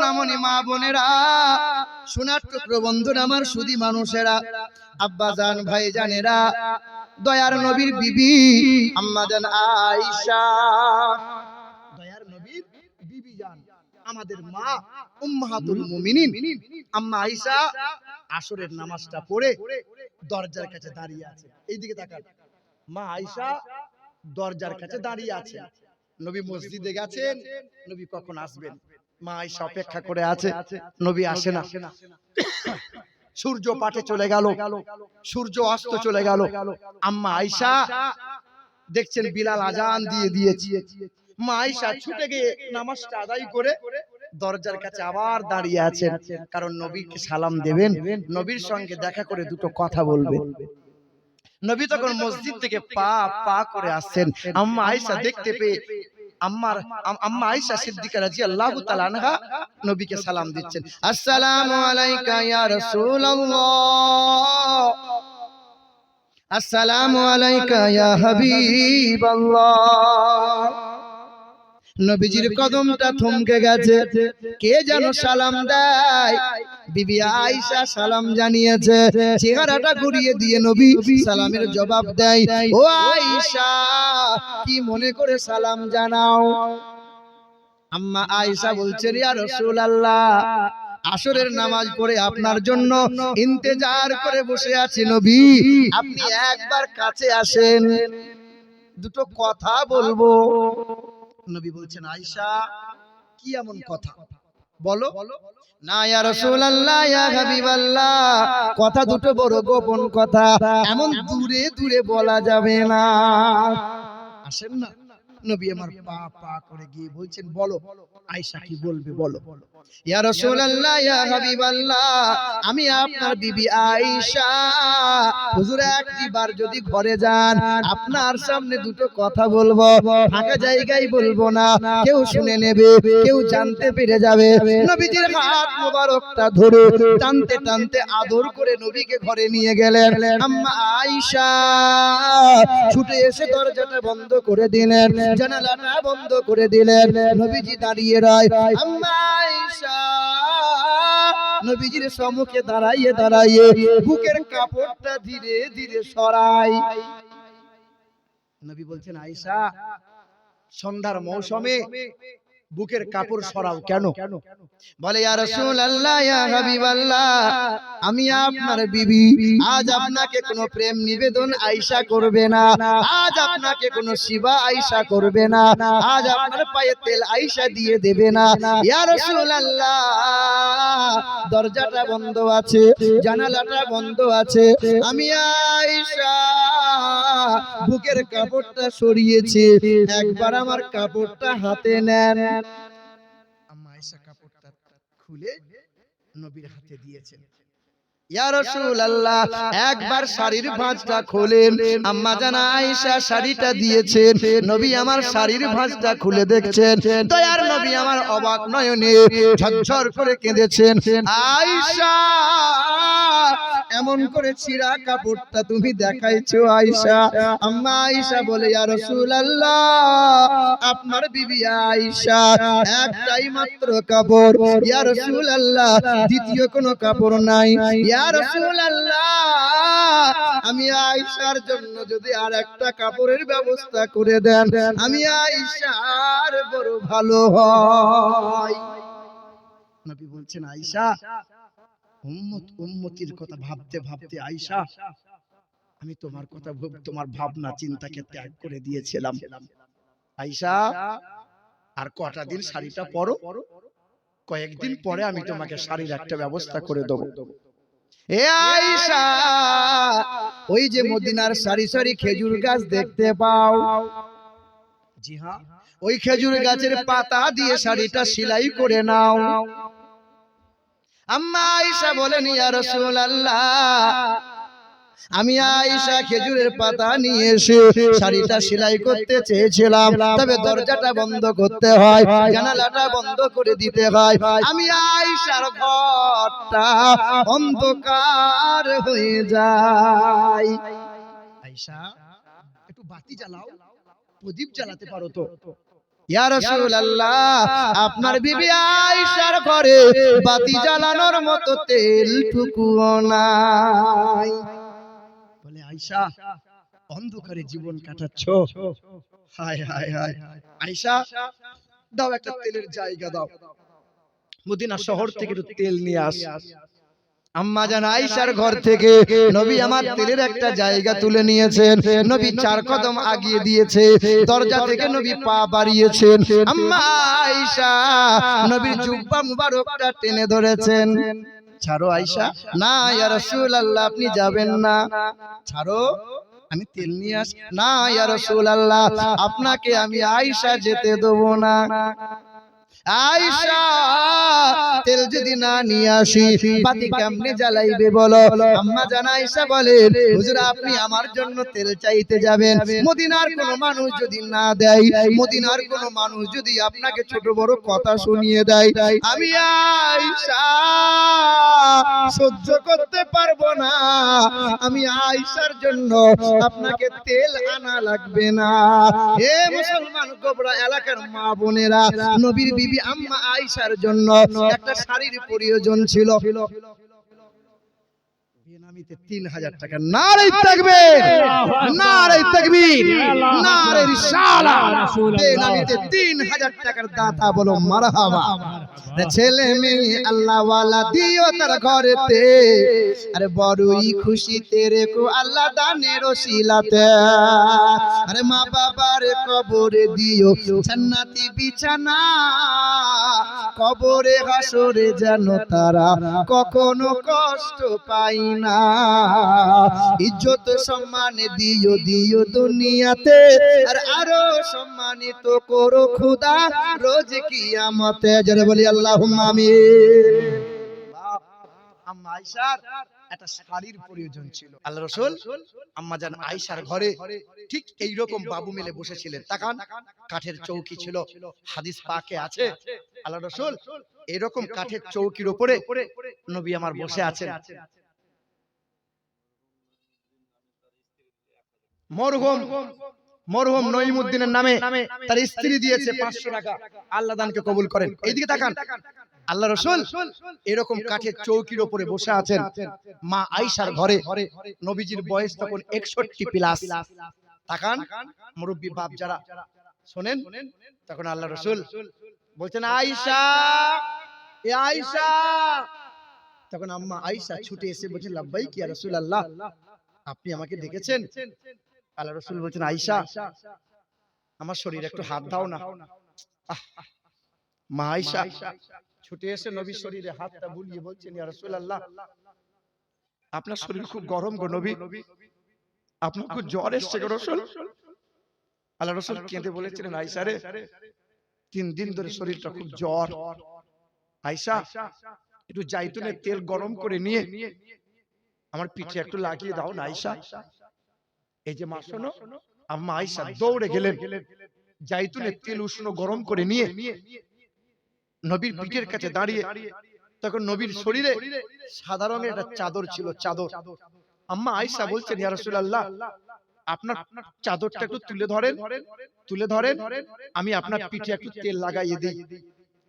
সোনামণি মা বোনেরা, সোনার টুকরো বন্ধুরা, আমার সুধী মানুষেরা, আব্বাজান ভাইজানেরা, দয়ার নবীর বিবি আম্মা জান আয়েশা, দয়ার নবীর বিবি জান, আমাদের মা উম্মাহাতুল মুমিনিন আম্মা আয়েশা আসরের নামাজটা পড়ে দরজার কাছে দাঁড়িয়ে আছে। এইদিকে তাকান, মা আয়েশা দরজার কাছে দাঁড়িয়ে আছে। নবী মসজিদে গেছেন, নবী কখন আসবেন, মা আয়েশা অপেক্ষা করে আছে, নবী আসে না। সূর্য পাটে চলে গেল, সূর্য অস্ত চলে গেল। আম্মা আয়েশা দেখছেন বিলাল আজান দিয়ে দিয়েছে। মা আয়েশা ছুটে গিয়ে নামাজটা আদায় করে দরজার কাছে আবার দাঁড়িয়ে আছেন, কারণ নবীকে সালাম দেবেন, নবীর সঙ্গে দেখা করে দুটো কথা বলবেন। নবী তখন মসজিদ থেকে পা পা করে আসছেন। আম্মা আয়েশা দেখতে পেয়ে আম্মা আয়েশা সিদ্দিকা রাদিয়াল্লাহু তাআলা আনহা নবীকে সালাম দিচ্ছেন, আসসালামু আলাইকা ইয়া রাসূলুল্লাহ, আসসালামু আলাইকা ইয়া হাবিবাল্লাহ। নবীজির কদমটা থমকে গেছে, কে যেন সালাম দেয়। বিবি আয়েশা সালাম জানিয়েছে, চেহারাটা ঘুরিয়ে দিয়ে নবী সালামের জবাব দেয়, ও আয়েশা, কি মনে করে সালাম জানাও? আম্মা আয়েশা বলছেন, ইয়া রাসূলুল্লাহ, আসরের নামাজ পড়ে আপনার জন্য ইন্তেজার করে বসে আছি নবী, আপনি একবার কাছে আসেন, দুটো কথা বলবো। নবী বলছেন, আয়েশা, কি এমন কথা বলো? না ইয়া রাসূলুল্লাহ, ইয়া হাবিবাল্লাহ, কথা দুটো বড় গোপন কথা, এমন দূরে দূরে বলা যাবে না। আসেন না। নবী আমার পা পা করে গিয়ে বলছেন, বলো আয়েশা, কি বলবে বলো। ইয়া রাসূলুল্লাহ, ইয়া হাবিবাল্লাহ, আমি আপনার বিবি আয়েশা, হুজুর একবার যদি ঘরে যান, আপনার সামনে দুটো কথা বলবো, ফাঁকা জায়গায় বলবো না, কেউ শুনে নেবে, কেউ জানতে পেরে যাবে। নবীজির হাত মোবারকটা ধরে টানতে টানতে আদর করে নবীকে ঘরে নিয়ে গেলেন। আম্মা আয়েশা ছুটে এসে দরজাটা বন্ধ করে দিলেন, জানালাটা বন্ধ করে দিলেন। নবীজি দাঁড়িয়ে রয়। আম্মা আয়েশা নবীজির সম্মুখে দাঁড়াইয়ে দাঁড়াইয়ে বুকের কাপড়টা ধীরে ধীরে সরায়। নবী বলছেন, আয়েশা, সন্ধ্যার মৌসুমে বুকের কাপড় সরাও কেন? বলে, ইয়া রাসূলুল্লাহ, ইয়া হাবিবাল্লাহ, আমি আপনার বিবি, আজ আপনাকে কোনো প্রেম নিবেদন আয়েশা করবে না, আজ আপনাকে কোনো শিবা আয়েশা করবে না, আজ আপনার পায়ে তেল আয়েশা দিয়ে দেবে না। ইয়া রাসূলুল্লাহ, দরজাটা বন্ধ আছে, জানালাটা বন্ধ আছে, আমি আয়েশা বুকের কাপড়টা সরিয়েছি, একবার আমার কাপড়টা হাতে নেন। আম্মা আয়েশা কাপড়টা খুলে নবীর হাতে দিয়েছেন। ইয়া রাসূলুল্লাহ, একবার শাড়ির ভাঁজটা খোলেন। আম্মা জান আয়েশা শাড়িটা দিয়েছেন, নবী আমার শাড়ির ভাঁজটা খুলে দেখছেন। দয়ার নবী আমার অবাক নয়নে ঝরঝর করে কেঁদেছেন, আয়েশা, এমন করে ছিঁড়া কাপড়টা তুমি দেখাইছো আয়েশা? আম্মা আয়েশা বলে, ইয়া রাসূলুল্লাহ, আপনার বিবি আয়েশা একটাই মাত্র কাপড়, ইয়া রাসূলুল্লাহ, দ্বিতীয় কোনো কাপড় নাই। ইয়া রাসূলুল্লাহ, আমি আয়েশার জন্য যদি আর একটা কাপড়ের ব্যবস্থা করে দেন, আমি আয়েশার বড় ভালো হয়। নবী বলছেন, আয়েশা, উম্মতির কথা ভাবতে ভাবতে আয়েশা, আমি তোমার কথা তোমার ভাবনা চিন্তাকে ত্যাগ করে দিয়েছিলাম। আয়েশা, আর কটা দিন শাড়িটা পরো, কয়েকদিন পরে আমি তোমাকে শাড়ির একটা ব্যবস্থা করে দেবো। এ আয়েশা, ওই যে মদিনার সারি সারি খেজুর গাছ দেখতে পাও, জি হ্যাঁ, ওই খেজুর গাছের পাতা দিয়ে শাড়িটা সেলাই করে নাও। আম্মা আয়েশা বলেন, ইয়া রাসূলুল্লাহ, আমি আয়েশা খেজুরের পাতা নিয়ে এসে শাড়িটা সেলাই করতে চেয়েছিলাম, তবে দরজাটা বন্ধ করতে হয়, জানালাটা বন্ধ করে দিতে হয়, আমি আয়েশার ঘরটা অন্ধকার হয়ে যায়। আয়েশা, একটু বাতি জ্বালাও, প্রদীপ জ্বালাতে পারো তো? ইয়া রাসূলুল্লাহ, আপনার বিবি আয়েশার ঘরে বাতি জ্বালানোর মতো তেলটুকুও নাই। বলে আয়েশা, অন্ধকারে জীবন কাটাচ্ছ, হায় হায় হায়। আয়েশা, দাও একটা তেলের জায়গা দাও, মদিনা শহর থেকে একটু তেল নিয়ে আস। আম্মা জান আয়েশার ঘর থেকে নবী আমার তেলের একটা জায়গা তুলে নিয়েছেন। নবী 4 কদম আগিয়ে দিয়েছে, দরজা থেকে নবী পা বাড়িয়েছেন। আম্মা আয়েশা নবীর জুব্বা মুবারকটা টেনে ধরেছেন। ছাড়ো আয়েশা। না ইয়া রাসূলুল্লাহ, আপনি যাবেন না। ছাড়ো, আমি তেল নিয়ে আসি। না ইয়া রাসূলুল্লাহ, আপনাকে আমি আয়েশা যেতে দেব না। আয়েশা, তেল যদি না নিয়ে আসি বাতি কেমনে জ্বালাইবে বলো? আম্মা জান আয়েশা বলেন, হুজুর আপনি আমার জন্য তেল চাইতে যাবেন, মদিনার কোন মানুষ যদি না দেয়, মদিনার কোন মানুষ যদি আপনাকে ছোট বড় কথা শুনিয়ে দেয়, আমি আয়েশা সহ্য করতে পারবো না। আমি আয়েশার জন্য আপনাকে তেল আনা লাগবে না। হে মুসলমান গোবরা এলাকার মা বোনেরা, নবীর বিবি আম্মা আয়েশার জন্য একটা শাড়ির প্রয়োজন ছিল। বেনামিতে 3000 টাকা। নারে তাকবীর, নারে তাকবীর, নারে রিসালাত। বেনামিতে 3000 টাকার দাতা বলো মারহাবা। ছেলে মেয়ে আল্লাহ ওয়ালা দিও তার ঘরেতে, আরে বড়ই খুশিতে রেখো আল্লাহ দানের ওসিলাতে। আরে মা বাবার কবরে দিও জান্নাতি বিছানা, কবরে হাসরে যেন তারা কখনো কষ্ট পায় না। ইজ্জত সম্মান দিও দিও দুনিয়াতে, আর আরো সম্মানিত করো খোদা রোজ কিয়ামতে। যারা বলি আল্লাহুম্মা আমিন। আম্মা আয়েশার একটা শাড়ির প্রয়োজন ছিল। আল্লাহ রাসূল আম্মা জান আয়েশার ঘরে ঠিক এই রকম বাবু মেলে বসেছিলেন। তাকান, কাঠের চৌকি ছিল, হাদিস পাকে আছে আল্লাহ রাসূল এরকম কাঠের চৌকির উপরে নবী আমার বসে আছেন। মরহুম নঈমউদ্দিনের নামে তার স্ত্রী দিয়েছে 500 টাকা, আল্লাহ দানকে কবুল করেন। এইদিকে তাকান, আল্লাহ রাসূল এরকম কাঠের চৌকির উপরে বসে আছেন মা আয়েশার ঘরে। নবীজির বয়স তখন 61 প্লাস। তাকান, মুরব্বি বাপ যারা শুনেন, তখন আল্লাহ রাসূল বলছেন আয়েশা, এ আয়েশা। তখন আম্মা আয়েশা ছুটে এসে বলছেন লাব্বাইক ইয়া রাসূলুল্লাহ, আপনি আমাকে ডেকেছেন? আল্লাহ রাসূল বলছেন আয়েশা, আমার শরীরে একটু হাত দাও না। মা আয়েশা ছুটে এসে নবীর শরীরে হাতটা বুলিয়ে বলছেন ইয়া রাসূলুল্লাহ, আপনার শরীর খুব গরম গো নবী, আপনার খুব জ্বর এসেছে গো রাসূল। আল্লাহ রাসূল কেঁদে বলেছিলেন আয়েশা রে, 3 দিন ধরে শরীরটা খুব জ্বর। আয়েশা, একটু জাইতুনের তেল গরম করে নিয়ে আমার পিঠে একটু লাগিয়ে দাও না আয়েশা। এই যে মা শোনো, আম্মা আয়েশা দৌড়ে গেলেন, জাইতুনের তেল উষ্ণ গরম করে নিয়ে নবীর পিঠের কাছে দাঁড়িয়ে, তখন নবীর শরীরে সাদা রঙের একটা চাদর ছিল, চাদর। আম্মা আয়েশা বলছেন ইয়া রাসূলুল্লাহ, আপনার চাদরটা একটু তুলে ধরেন, তুলে ধরেন, আমি আপনার পিঠে একটু তেল লাগাইয়ে দিই।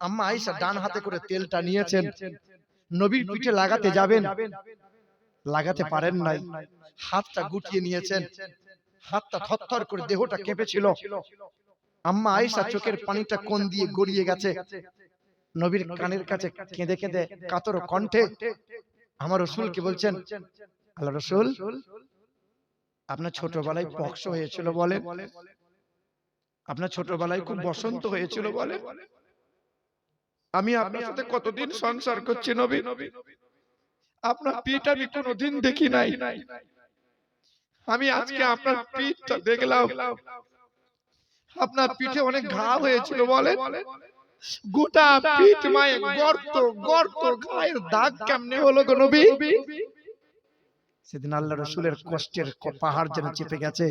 আম্মা আয়েশা ডান হাতে করে তেলটা নিয়েছেন, নবীর পিঠে লাগাতে যাবেন, লাগাতে পারেন নাই, হাতটা গুটিয়ে নিয়েছেন, হাতটা থরথর করে দেহটা কেঁপেছিল। আম্মা আয়েশা চোখের পানিটা কোন দিয়ে গড়িয়ে গেছে। নবীর কানের কাছে কেঁদে কেঁদে কাতর কণ্ঠে আমার রাসূলকে বলছেন, আল্লাহ রাসূল, আপনার ছোটবেলায় পক্স হয়েছিল বলেন, আপনার ছোটবেলায় খুব বসন্ত হয়েছিল বলেন, আমি আপনার সাথে কতদিন সংসার করছি নবী, আপনার পিঠ আমি কোনোদিন দেখি নাই, আমি আজকে আপনার পিঠটা দেখলাম, আপনার পিঠে অনেক ঘা হয়েছিল বলেন, গোটা পিঠ মায়ে গর্ত গর্ত, ঘায়ের দাগ কেমনে হলো গো নবী? সেদিন আল্লাহ রাসূলের কষ্টের পাহাড় যেন চেপে গেছে,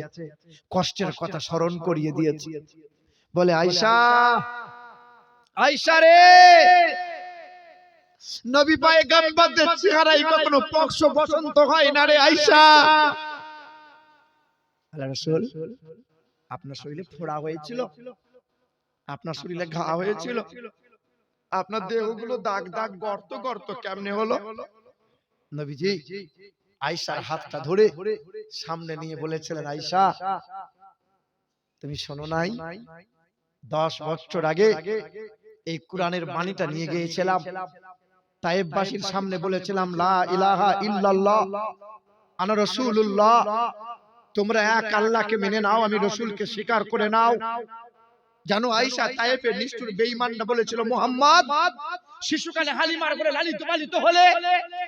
কষ্টের কথা স্মরণ করিয়ে দিয়েছে। বলে আয়েশা, আয়েশা রে, নবী পয়গম্বরদের চেহারায় কখনো পক্স বসন্ত হয় না রে আয়েশা। আল্লাহ রাসূল, আপনার শরীরে ফোড়া হয়েছিল, আপনার শরীরে ঘা হয়েছিল, আপনার দেহগুলো দাগ দাগ গর্ত গর্ত কেমনে হলো? নবীজি আয়েশার হাতটা ধরে সামনে নিয়ে বলেছিলেন, আয়েশা তুমি শোনো নাই, 10 বছর আগে এই কোরআনের বাণীটা নিয়ে গিয়েছিলাম, তায়েববাসীর সামনে বলেছিলাম লা ইলাহা ইল্লাল্লাহ আনা রাসূলুল্লাহ, তোমরা এক আল্লাহকে মেনে নাও, আমি রাসূলকে স্বীকার করে নাও। জানো আয়েশা তায়েফের নিষ্ঠুর বেঈমানরা বলেছিল মুহাম্মদ শিশুকালে হালিমার বলে লালিত পালিত হলে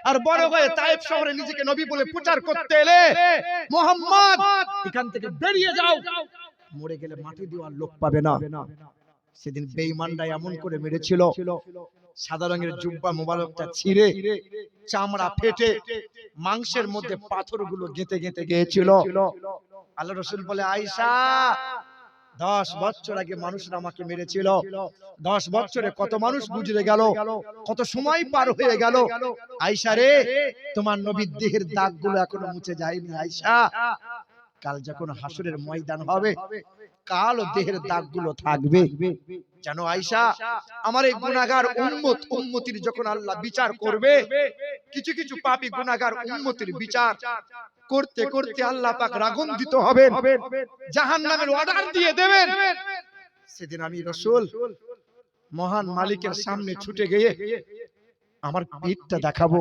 আর বড় হয়ে তায়েফ শহরে নিজেকে নবী বলে প্রচার করতে এলে, মুহাম্মদ এখান থেকে বেরিয়ে যাও, মরে গেলে মাটি দেওয়ার লোক পাবে না। সেদিন বেঈমানরা এমন করে মেরেছিল, সাদা রঙের জুব্বা মোবারকটা ছিঁড়ে চামড়া ফেটে মাংসের মধ্যে পাথরগুলো গেঁথে গেঁথে গিয়েছিল। আল্লাহ রাসূল বলে আয়েশা 10 বছর আগে মানুষরা আমাকে মেরেছিল, 10 বছরে কত মানুষ গুজরে গেল, কত সময় পার হয়ে গেল, আয়েশা রে তোমার নবীর দেহের দাগগুলো এখনো মুছে যায়নি। আয়েশা কাল যখন হাসরের ময়দান হবে, কাল দেহের দাগগুলো থাকবে। জানো আয়েশা আমার এই গুনাহগার উম্মতির যখন আল্লাহ বিচার করবে, কিছু কিছু পাপী গুনাহগার উম্মতির বিচার করতে করতে আল্লাহ পাক রাগান্বিত হবেন, জাহান্নামের অর্ডার দিয়ে দেবেন। সেদিন আমি রাসূল মহান মালিকের সামনে ছুটে গিয়ে আমার পিঠটা দেখাবো।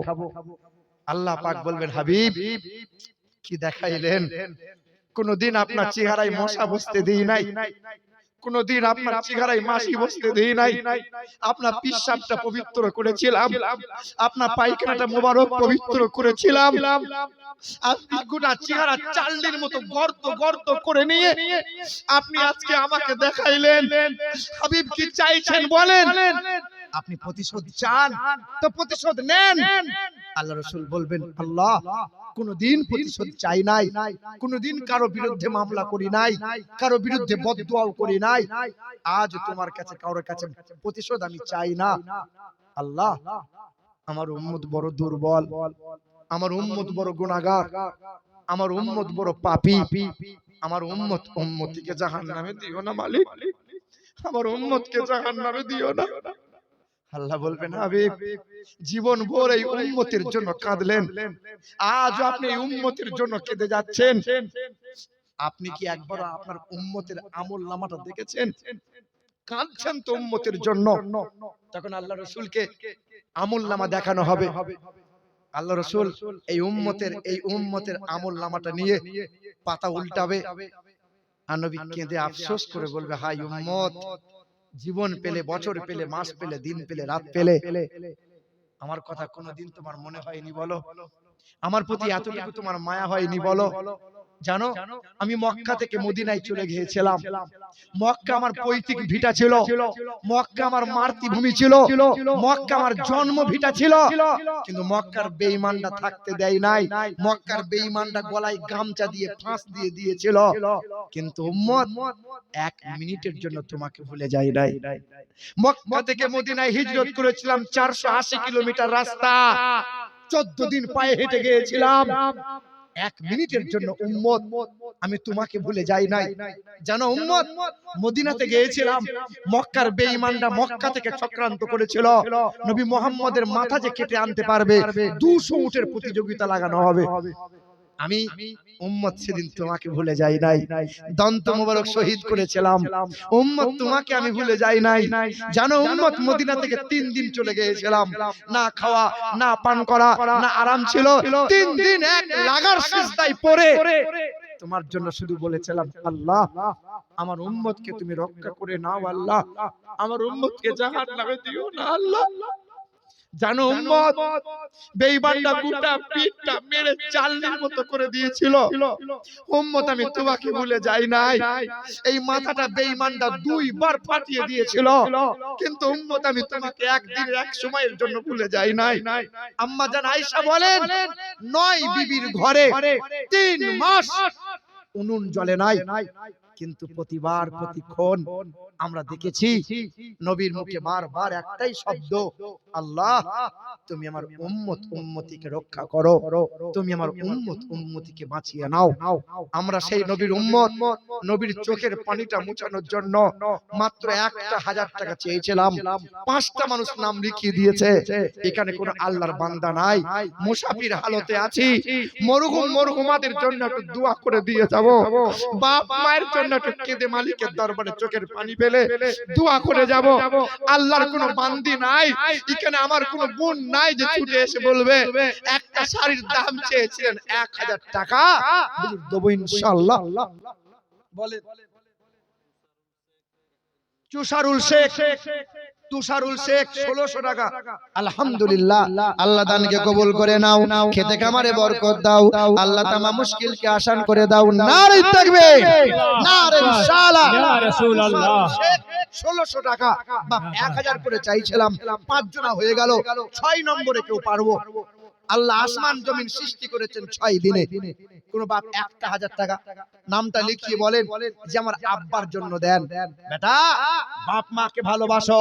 আল্লাহ পাক বলবেন হাবিব কি দেখাইলেন? কোনদিন আপনার চেহারায় মশা বসতে দেই নাই, কোনদিন আপনার চেহারায় মাছি বসতে দেই নাই, আপনার পিশাবটা পবিত্র করেছিলাম, আপনার পায়খানাটা মোবারক পবিত্র করেছিলাম, আপনি গোটা চেহারা চাল্লির মতো গর্ত গর্ত করে নিয়ে আপনি আজকে আমাকে দেখাইলেন। হাবিব কি চাইছেন বলেন? আপনি প্রতিশোধ চান তো প্রতিশোধ নেন। আল্লাহ রাসূল বলবেন আল্লাহ কোনদিন প্রতিশোধ চাই নাই, কোনদিন কারো বিরুদ্ধে মামলা করি নাই, কারো বিরুদ্ধে বদদুয়াও করি নাই, আজ তোমার কাছে কারোর কাছে প্রতিশোধ আমি চাই না। আল্লাহ আমার উম্মত বড় দুর্বল, আমার উম্মত বড় গুনাহগার, আমার উম্মত বড় পাপী, আমার উম্মতিকে জাহান্নামে দিও না মালিক, আমার উম্মতকে জাহান্নামে দিও না। আল্লাহ বলবেন হাবিব জীবন ভর এই উম্মতের জন্য কাঁদলেন, আজ আপনি এই উম্মতের জন্য কেঁদে যাচ্ছেন। আপনি কি একবার আপনার উম্মতের আমলনামাটা দেখেছেন? কাঁদছেন তো উম্মতের জন্য। তখন আল্লাহ রাসূলকে আমলনামা দেখানো হবে। আল্লাহ রাসূল এই উম্মতের আমলনামাটা নিয়ে পাতা উল্টাবে, আর নবী কেঁদে আফসোস করে বলবে হায় উম্মত, জীবন পেলে, বছর পেলে, মাস পেলে, দিন পেলে, রাত পেলে, আমার কথা কোনোদিন তোমার মনে হয়নি বলো? আমার প্রতি এতটুকু তোমার মায়া হয়নি বলো? জানো আমি মক্কা থেকে মদিনায় চলে গিয়েছিলাম, মক্কা আমার পৈতৃক ভিটা ছিল, মক্কা আমার মাতৃভূমি ছিল, মক্কা আমার জন্ম ভিটা ছিল, কিন্তু মক্কার বেঈমানরা থাকতে দেয় নাই, মক্কার বেঈমানরা গলায় গামছা দিয়ে ফাঁস দিয়ে দিয়েছিল, কিন্তু উম্মত 1 মিনিটের জন্য তোমাকে ভুলে যায় নাই। মক্কা থেকে মদিনায় হিজরত করেছিলাম 480 কিলোমিটার রাস্তা, 14 দিন পায়ে হেঁটে গিয়েছিলাম, 1 মিনিটের জন্য উম্মত আমি তোমাকে ভুলে যাই নাই। জানো উম্মত মদিনাতে গিয়েছিলাম, মক্কার বেঈমানরা মক্কা থেকে চক্রান্ত করেছিল, নবী মুহাম্মদের মাথা যে কেটে আনতে পারবে 200 উটের প্রতিযোগিতা লাগানো হবে। আমি উম্মত সেদিন তোমাকে ভুলে যাই নাই, দন্ত মোবারক শহীদ করেছিলাম, উম্মত তোমাকে আমি ভুলে যাই নাই। জানো উম্মত মদিনা থেকে 3 দিন চলে গিয়েছিলাম, না খাওয়া না পান করা না আরাম ছিল, 3 দিন এক লাগার সিজদায় পড়ে তোমার জন্য শুধু বলেছিলাম আল্লাহ আমার উম্মতকে তুমি রক্ষা করে নাও, আল্লাহ আমার উম্মতকে জাহান্নামে দিও না আল্লাহ। জানো উম্মত বেঈমানরা গোটা পিঠটা মেরে চালনির মতো করে দিয়েছিল, উম্মত আমি তোমাকে ভুলে যাই নাই। এই মাথাটা বেঈমানরা 2 বার ফাটিয়ে দিয়েছিল, কিন্তু উম্মত আমি তোমাকে একদিন এক সময়ের জন্য ভুলে যাই নাই। আম্মা জান আয়েশা বলেন 9 বিবির ঘরে 3 মাস উনুন জ্বলে নাই, কিন্তু প্রতিবার প্রতিক্ষণ আমরা দেখেছি নবীর মুখে বারবার একটাই শব্দ, আল্লাহ তুমি আমার উম্মত উম্মতিকে রক্ষা করো, তুমি আমার উম্মত উম্মতিকে বাঁচিয়ে নাও। আমরা সেই নবীর উম্মত, নবীর চোখের পানিটা মুছানোর জন্য মাত্র 1,000 টাকা চেয়েছিলাম, 5টা মানুষ নাম লিখিয়ে দিয়েছে। এখানে কোনো আল্লাহর বান্দা নাই, মুসাফির হালতে আছি, মরহুমাদের জন্য একটু দোয়া করে দিয়ে যাব, বাপ মায়ের জন্য একটু কেঁদে মালিকের দরবারে চোখের পানি ফেলে দোয়া করে যাব। আল্লাহর কোনো বান্দি নাই এখানে, আমার কোনো বোন নাই যে ছুটে এসে বলবে একটা শাড়ির দাম চেয়েছিলেন 1,000 টাকা, হুজুর দেব ইনশাআল্লাহ। বলে তুষারুল শেখ, তুষারুল শেখ 1600 টাকা। আলহামদুলিল্লাহ, আল্লাহ দানকে কবুল করে নাও, খেতে খামারে বরকত দাও, আল্লাহ তামাম মুশকিলকে আসান করে দাও। নারে তাকবীর, নারে রিসালাত, ইয়া রাসূলুল্লাহ। 1600 টাকা বাপ 1000 করে চাইছিলাম, 5 জনা হয়ে গেল, 6 নম্বরে কেউ পারবো। আল্লাহ আসমান জমিন সৃষ্টি করেছেন 6 দিনে, কোন বাপ 1,000 টাকা নামটা লিখিয়ে বলেন যে আমার আব্বার জন্য দেন। বেটা বাপ মাকে ভালোবাসো,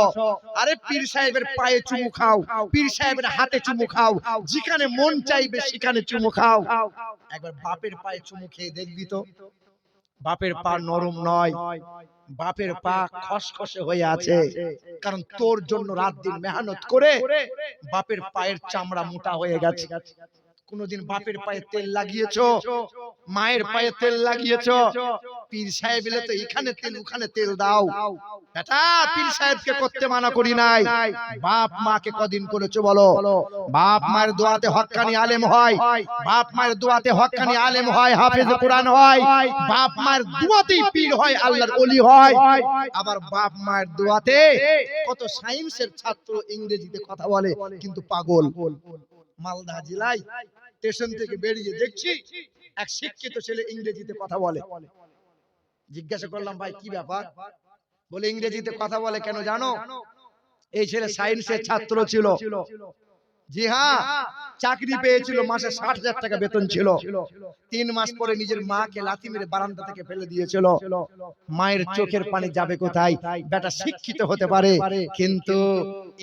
আরে পীর সাহেবের পায়ে চুমু খাও, পীর সাহেবের হাতে চুমু খাও, যেখানে মন চাইবে সেখানে চুমু খাও। একবার বাপের পায়ে চুমু খেয়ে দেখবি তো, বাপের পা নরম নয়, বাপের পা খসখসে হয়ে আছে, কারণ তোর জন্য রাত দিন মেহনত করে বাপের পায়ের চামড়া মোটা হয়ে গেছে। কোনদিন বাপের পায়ে তেল লাগিয়েছো, মায়ের পায়ে তেল লাগিয়েছো? পীর সাহেব এলে তো এখানে তেল ওখানে তেল দাও। বেটা পীর সাহেবকে করতে মানা করি নাই, বাপ মাকে কদিন করেছো বলো? বাপ মায়ের দোয়াতে হক্কানি আলেম হয়, বাপ মায়ের দোয়াতে হক্কানি আলেম হয়, হাফেজ কোরআন হয়, বাপ মায়ের দোয়াতেই পীর হয়, আল্লাহর ওলি হয়। আবার বাপ মায়ের দোয়াতে কত সায়েন্সের ছাত্র ইংরেজিতে কথা বলে কিন্তু পাগল। মালদা জেলায় স্টেশন থেকে বেরিয়ে দেখছি এক শিক্ষিত ছেলে ইংরেজিতে কথা বলে। জিজ্ঞাসা করলাম ভাই কি ব্যাপার? বলে ইংরেজিতে কথা বলে কেন জানো? এই ছেলে সায়েন্সের ছাত্র ছিল, জি হ্যাঁ, চাকরি পেয়েছিল, মাসে 60,000 টাকা বেতন ছিল। 3 মাস পরে নিজের মাকে লাথি মেরে বারান্দা থেকে ফেলে দিয়েছিল। মায়ের চোখের পানি যাবে কোথায়? বেটা শিক্ষিত হতে পারে কিন্তু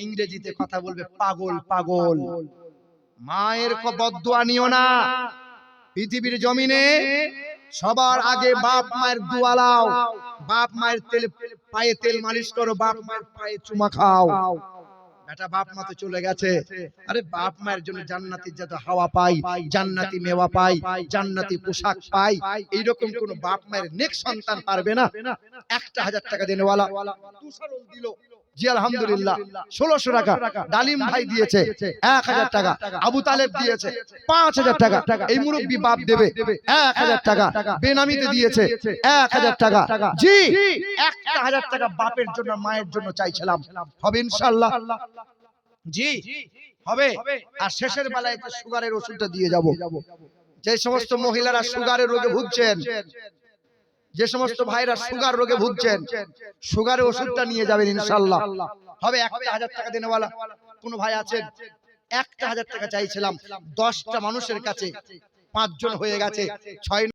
ইংরেজিতে কথা বলবে, পাগল পাগল। মায়ের বদদুয়া নিও না। পৃথিবীর জমিনে সবার আগে বাপ মায়ের দোয়া লাও, বাপ মায়ের তেল পায়ে তেল মালিশ করো, বাপ মায়ের পায়ে চুমা খাও। বেটা বাপ মা তো চলে গেছে, আরে বাপ মায়ের জন্য জান্নাতি যত হাওয়া পাই, জান্নাতি মেওয়া পাই, জান্নাতি পোশাক পাই, এইরকম কোন বাপ মায়ের নেক সন্তান পারবে না? 1,000 টাকা দেনেওয়ালা তুষারুল দিল, জি আলহামদুলিল্লাহ। 1600 টাকা ডালিম ভাই দিয়েছে, 1000 টাকা আবু তালেব দিয়েছে, 5000 টাকা এই মুরব্বি বাপ দেবে, 1000 টাকা বেনামিতে দিয়েছে, 1000 টাকা। জি 1000 টাকা বাপের জন্য মায়ের জন্য চাইছিলাম, হবে ইনশাআল্লাহ? জি হবে। আর শেষের বেলায় একটু সুগারের ওষুধটা দিয়ে যাব। যে সমস্ত মহিলারা সুগারের রোগে ভুগছেন, যে সমস্ত ভাইরা সুগার রোগে ভুগছেন, সুগারের ওষুধটা নিয়ে যাবেন ইনশাআল্লাহ। হবে 1,000 টাকা দেনেওয়ালা কোন ভাই আছেন? 1,000 টাকা চাইছিলাম, 10টা মানুষের কাছে 5 জন হয়ে গেছে, 6